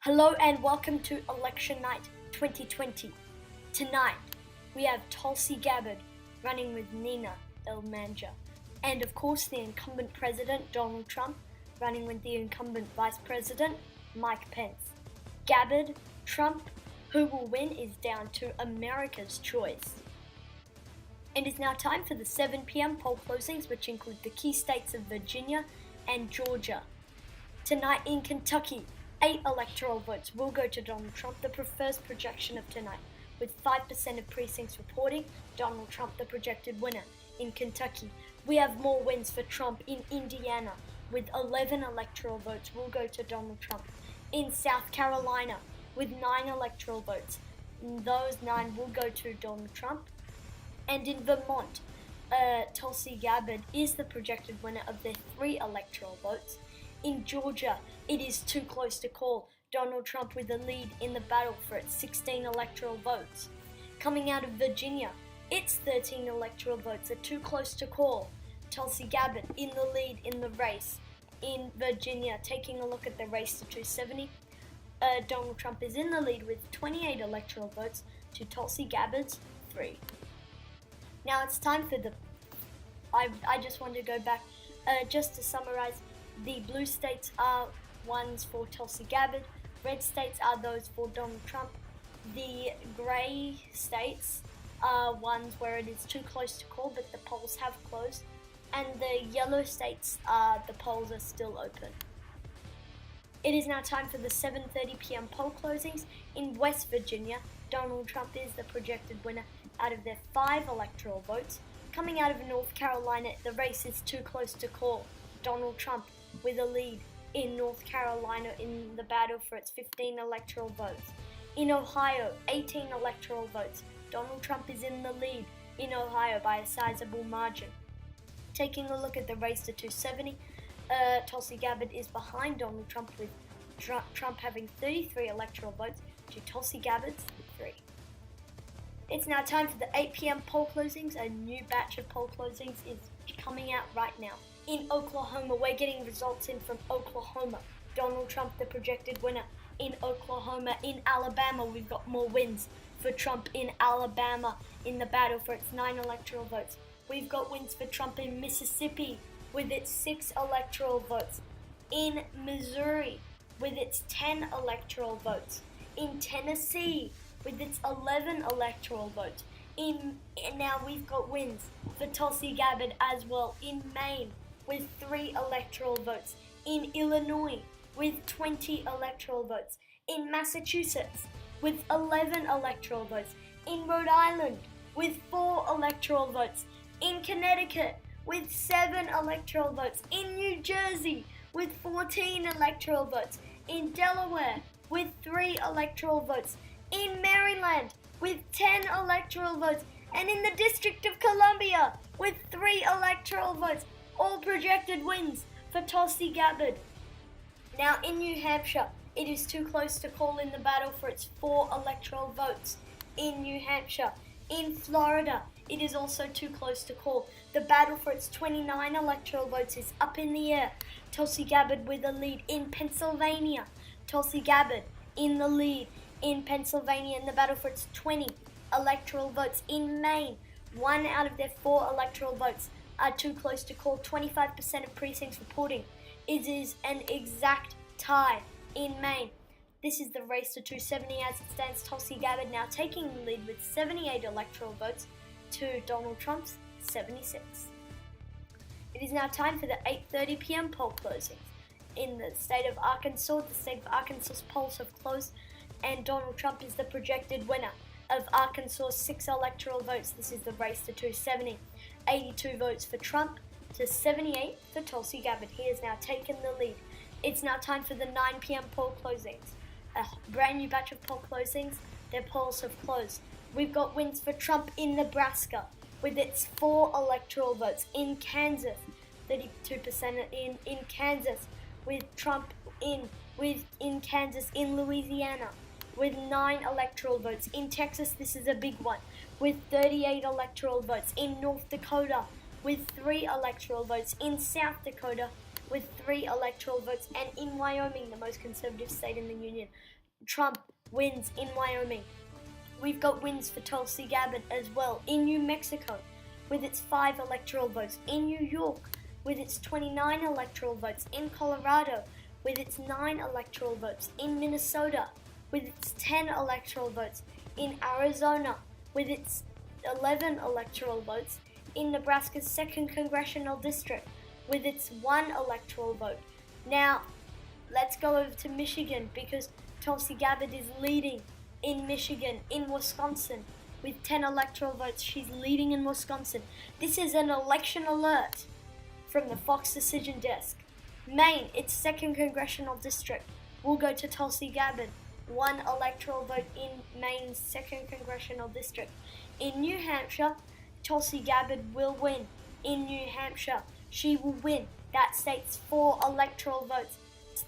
Hello and welcome to Election Night 2020. Tonight, we have Tulsi Gabbard running with Nina El-Manja. And of course, the incumbent president, Donald Trump, running with the incumbent vice president, Mike Pence. Gabbard, Trump, who will win is down to America's choice. It is now time for the 7 p.m. poll closings, which include the key states of Virginia and Georgia. Tonight in Kentucky, 8 electoral votes will go to Donald Trump, the first projection of tonight, with 5% of precincts reporting Donald Trump the projected winner. In Kentucky, we have more wins for Trump in Indiana, with 11 electoral votes will go to Donald Trump. In South Carolina, with 9 electoral votes, those 9 will go to Donald Trump. And in Vermont, Tulsi Gabbard is the projected winner of their 3 electoral votes. In Georgia, it is too close to call. Donald Trump with the lead in the battle for its 16 electoral votes. Coming out of Virginia, its 13 electoral votes are too close to call. Tulsi Gabbard in the lead in the race. In Virginia, taking a look at the race to 270, Donald Trump is in the lead with 28 electoral votes to Tulsi Gabbard's 3. Now it's time for I just want to go back just to summarize. The blue states are ones for Tulsi Gabbard, red states are those for Donald Trump, the grey states are ones where it is too close to call but the polls have closed, and the yellow states the polls are still open. It is now time for the 7:30 p.m. poll closings. In West Virginia, Donald Trump is the projected winner out of their 5 electoral votes. Coming out of North Carolina, the race is too close to call. Donald Trump with a lead in North Carolina in the battle for its 15 electoral votes. In Ohio, 18 electoral votes. Donald Trump is in the lead in Ohio by a sizable margin. Taking a look at the race to 270, Tulsi Gabbard is behind Donald Trump with Trump having 33 electoral votes to Tulsi Gabbard's 3. It's now time for the 8 p.m. poll closings. A new batch of poll closings is coming out right now. In Oklahoma, we're getting results in from Oklahoma. Donald Trump, the projected winner in Oklahoma. In Alabama, we've got more wins for Trump in Alabama in the battle for its 9 electoral votes. We've got wins for Trump in Mississippi with its 6 electoral votes. In Missouri, with its 10 electoral votes. In Tennessee, with its 11 electoral votes. And now we've got wins for Tulsi Gabbard as well in Maine with 3 electoral votes. In Illinois with 20 electoral votes. In Massachusetts with 11 electoral votes. In Rhode Island with 4 electoral votes. In Connecticut with 7 electoral votes. In New Jersey with 14 electoral votes. In Delaware with 3 electoral votes. In Maryland with 10 electoral votes, and in the District of Columbia with 3 electoral votes, all projected wins for Tulsi Gabbard. Now in New Hampshire, it is too close to call in the battle for its 4 electoral votes. In New Hampshire, in Florida, it is also too close to call. The battle for its 29 electoral votes is up in the air. Tulsi Gabbard with a lead in Pennsylvania. Tulsi Gabbard in the lead in Pennsylvania in the battle for its 20 electoral votes. In Maine, 1 out of their 4 electoral votes are too close to call. 25% of precincts reporting. It is an exact tie in Maine. This is the race to 270 as it stands. Tulsi Gabbard now taking the lead with 78 electoral votes to Donald Trump's 76. It is now time for the 8:30 p.m. poll closings. In the state of Arkansas, the state of Arkansas polls have closed, and Donald Trump is the projected winner of Arkansas' 6 electoral votes. This is the race to 270. 82 votes for Trump to 78 for Tulsi Gabbard. He has now taken the lead. It's now time for the 9 p.m. poll closings. A brand new batch of poll closings. Their polls have closed. We've got wins for Trump in Nebraska with its 4 electoral votes. In Kansas, 32% in Kansas with Trump in Kansas. In Louisiana with 9 electoral votes. In Texas, this is a big one, with 38 electoral votes. In North Dakota, with 3 electoral votes. In South Dakota, with 3 electoral votes. And in Wyoming, the most conservative state in the union, Trump wins in Wyoming. We've got wins for Tulsi Gabbard as well in New Mexico with its 5 electoral votes, in New York with its 29 electoral votes, in Colorado with its 9 electoral votes, in Minnesota with its 10 electoral votes, in Arizona with its 11 electoral votes, in Nebraska's 2nd Congressional District with its 1 electoral vote. Now, let's go over to Michigan because Tulsi Gabbard is leading in Michigan, in Wisconsin with 10 electoral votes. She's leading in Wisconsin. This is an election alert from the Fox Decision Desk. Maine, its 2nd Congressional District, will go to Tulsi Gabbard. 1 electoral vote in Maine's 2nd Congressional District. In New Hampshire, Tulsi Gabbard will win. In New Hampshire, she will win that state's 4 electoral votes.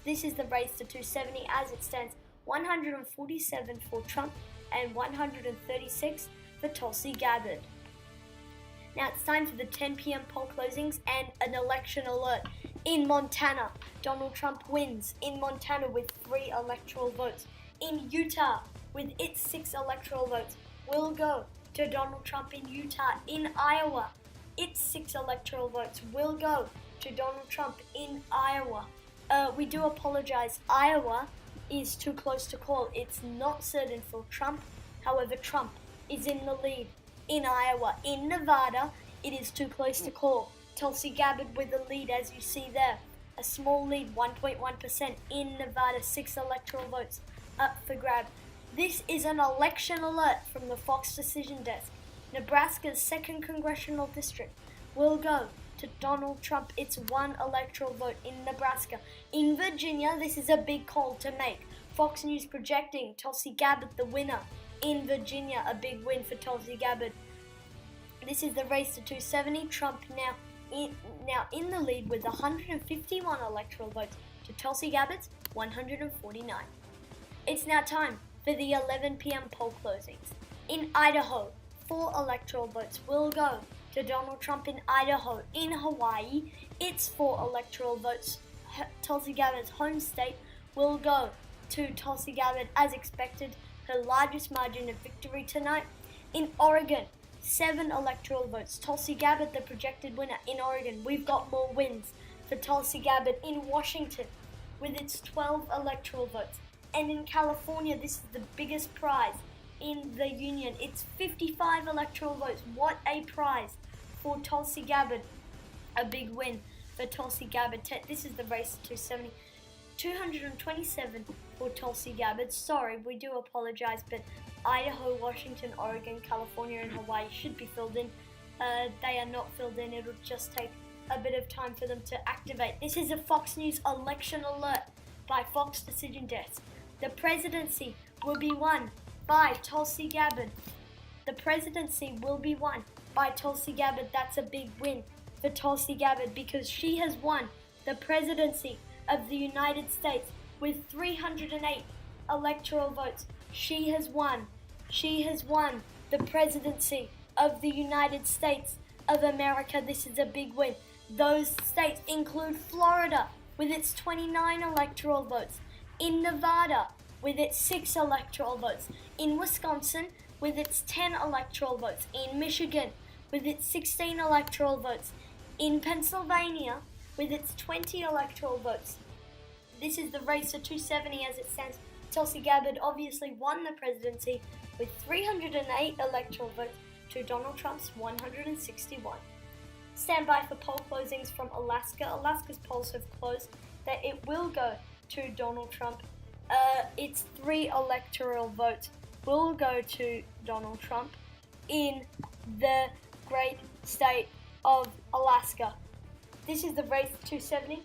This is the race to 270 as it stands. 147 for Trump and 136 for Tulsi Gabbard. Now it's time for the 10 p.m. poll closings and an election alert. In Montana, Donald Trump wins in Montana with 3 electoral votes. In Utah, with its 6 electoral votes, will go to Donald Trump in Utah. In Iowa, its 6 electoral votes will go to Donald Trump in Iowa. We do apologize. Iowa is too close to call. It's not certain for Trump. However, Trump is in the lead in Iowa. In Nevada, it is too close to call. Tulsi Gabbard with the lead, as you see there. A small lead, 1.1% in Nevada, 6 electoral votes up for grab. This is an election alert from the Fox Decision Desk. Nebraska's 2nd Congressional District will go to Donald Trump. It's 1 electoral vote in Nebraska. In Virginia, this is a big call to make. Fox News projecting Tulsi Gabbard the winner. In Virginia, a big win for Tulsi Gabbard. This is the race to 270. Trump now in the lead with 151 electoral votes to Tulsi Gabbard's 149. It's now time for the 11 p.m. poll closings. In Idaho, 4 electoral votes will go to Donald Trump in Idaho. In Hawaii, its 4 electoral votes, Tulsi Gabbard's home state, will go to Tulsi Gabbard as expected, her largest margin of victory tonight. In Oregon, 7 electoral votes, Tulsi Gabbard the projected winner. In Oregon, we've got more wins for Tulsi Gabbard. In Washington, with its 12 electoral votes. And in California, this is the biggest prize in the union. It's 55 electoral votes. What a prize for Tulsi Gabbard. A big win for Tulsi Gabbard. This is the race to 270. 227 for Tulsi Gabbard. Sorry, we do apologize, but Idaho, Washington, Oregon, California, and Hawaii should be filled in. They are not filled in. It'll just take a bit of time for them to activate. This is a Fox News election alert by Fox Decision Desk. The presidency will be won by Tulsi Gabbard. The presidency will be won by Tulsi Gabbard. That's a big win for Tulsi Gabbard because she has won the presidency of the United States with 308 electoral votes. She has won. She has won the presidency of the United States of America. This is a big win. Those states include Florida with its 29 electoral votes, in Nevada with its 6 electoral votes, in Wisconsin with its 10 electoral votes, in Michigan with its 16 electoral votes, in Pennsylvania with its 20 electoral votes. This is the race to 270 as it stands. Tulsi Gabbard obviously won the presidency with 308 electoral votes to Donald Trump's 161. Stand by for poll closings from Alaska. Alaska's polls have closed that it will go to Donald Trump. Its 3 electoral votes will go to Donald Trump in the great state of Alaska. This is the race to 270.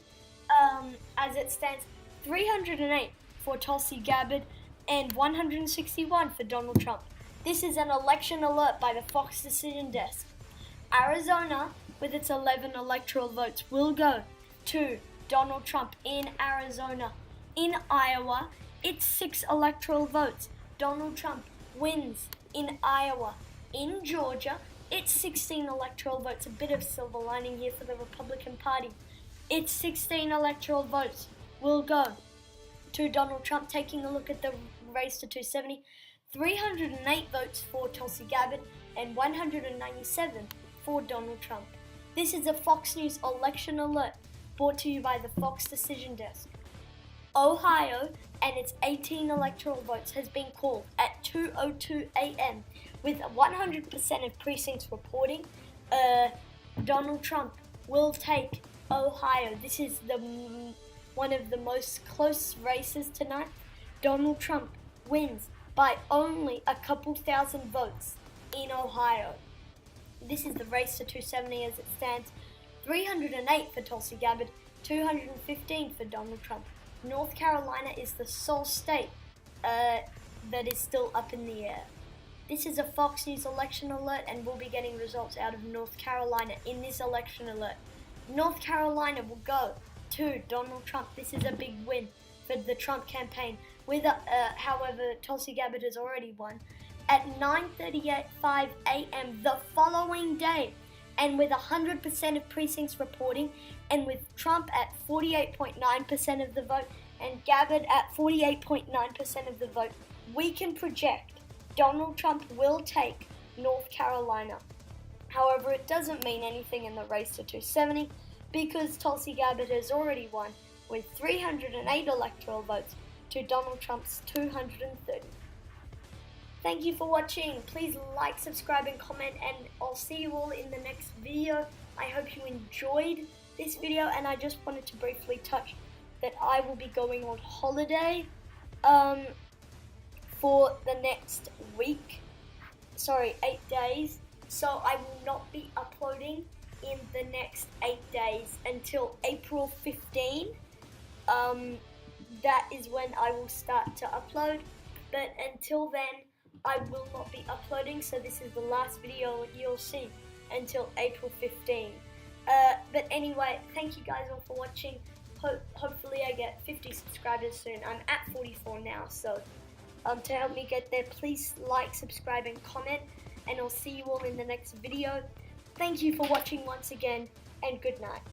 As it stands, 308 for Tulsi Gabbard and 161 for Donald Trump. This is an election alert by the Fox Decision Desk. Arizona, with its 11 electoral votes, will go to Donald Trump in Arizona. In Iowa, its 6 electoral votes, Donald Trump wins in Iowa. In Georgia, its 16 electoral votes, a bit of silver lining here for the Republican Party. its 16 electoral votes will go to Donald Trump. Taking a look at the race to 270, 308 votes for Tulsi Gabbard and 197 for Donald Trump. This is a Fox News election alert brought to you by the Fox Decision Desk. Ohio and its 18 electoral votes has been called at 2:02 a.m. with 100% of precincts reporting. Donald Trump will take Ohio. This is one of the most close races tonight. Donald Trump wins by only a couple thousand votes in Ohio. This is the race to 270 as it stands. 308 for Tulsi Gabbard, 215 for Donald Trump. North Carolina is the sole state that is still up in the air. This is a Fox News election alert, and we'll be getting results out of North Carolina in this election alert. North Carolina will go to Donald Trump. This is a big win for the Trump campaign. However, Tulsi Gabbard has already won. At 9:35 a.m. the following day, and with 100% of precincts reporting, and with Trump at 48.9% of the vote and Gabbard at 48.9% of the vote, we can project Donald Trump will take North Carolina. However, it doesn't mean anything in the race to 270 because Tulsi Gabbard has already won with 308 electoral votes to Donald Trump's 230. Thank you for watching. Please like, subscribe, and comment, and I'll see you all in the next video. I hope you enjoyed this video, and I just wanted to briefly touch that I will be going on holiday for the next week. 8 days. So I will not be uploading in the next 8 days until April 15. That is when I will start to upload. But until then, I will not be uploading. So this is the last video you'll see until April 15. But anyway, thank you guys all for watching. Hopefully I get 50 subscribers soon. I'm at 44 now. So to help me get there, please like, subscribe, and comment. And I'll see you all in the next video. Thank you for watching once again, and good night.